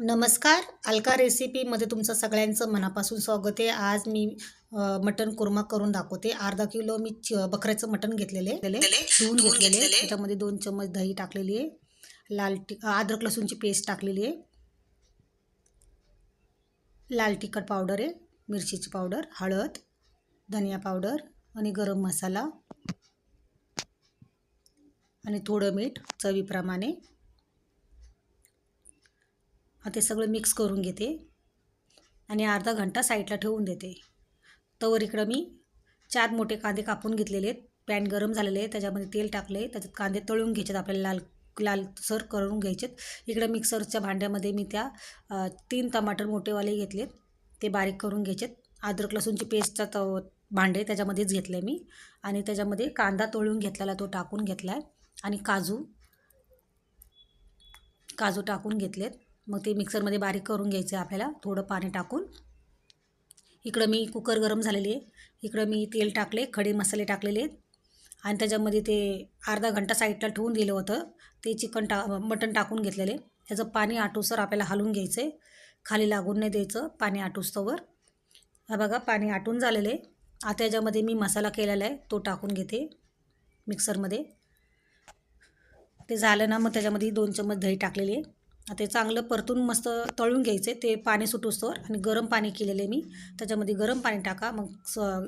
नमस्कार. अलका रेसिपीमध्ये तुमचं सगळ्यांचं मनापासून स्वागत आहे. आज मी मटण कुर्मा करून दाखवते. अर्धा किलो मी बकऱ्याचं मटण घेतलेले धुवून घेतलेले. त्याच्यामध्ये 2 चम्मच दही टाकलेली आहे. अद्रक लसूणची पेस्ट टाकलेली आहे. लाल तिखट पावडर आहे, मिरचीची पावडर, हळद, धनिया पावडर आणि गरम मसाला आणि थोडं मीठ चवीप्रमाणे. ते सगळं मिक्स करून घेते आणि अर्धा घंटा साईडला ठेवून देते. तवर इकडं मी 4 मोठे कांदे कापून घेतलेले आहेत. पॅन गरम झालेले आहे, त्याच्यामध्ये तेल टाकले, त्याच्यात कांदे तळून घ्यायचे, आपल्याला लालसर करून घ्यायचेत. इकडं मिक्सरच्या भांड्यामध्ये मी त्या 3 टमाटर मोठेवाले घेतलेत, ते बारीक करून घ्यायचेत. अद्रक लसूणची पेस्टचा भांडे त्याच्यामध्येच घेतलं मी आणि त्याच्यामध्ये कांदा तळून घेतलेला तो टाकून घेतला आहे आणि काजू टाकून घेतलेत. मग ते मिक्सरमध्ये बारीक करून घ्यायचं आहे आपल्याला थोडं पाणी टाकून. इकडं मी कुकर गरम झालेली आहे, इकडं मी तेल टाकले, खडे मसाले टाकलेले आहेत आणि त्याच्यामध्ये ते अर्धा घंटा साईडला ठेवून दिलं होतं ते मटण टाकून घेतलेले. त्याचं पाणी आटूसर आपल्याला हलवून घ्यायचं आहे, खाली लागून नाही द्यायचं पाणी आटूस्तवर. हा बघा पाणी आटून झालेलं आहे. आता त्याच्यामध्ये मी मसाला केलेला आहे तो टाकून घेते मिक्सरमध्ये. ते झालं ना, मग त्याच्यामध्ये 2 चम्मच दही टाकलेली आहे. ते चांगलं परतून मस्त तळून घ्यायचे, ते पाणी सुटूस्तवर. आणि गरम पाणी केलेले मी, त्याच्यामध्ये गरम पाणी टाका. मग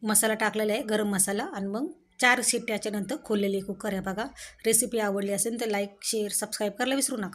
मसाला टाकलेला आहे, गरम मसाला, आणि मग 4 शिट्ट्याच्या नंतर खोललेली कुकर आहे. बघा, रेसिपी आवडली असेल तर लाईक, शेअर, सबस्क्राईब करायला विसरू नका.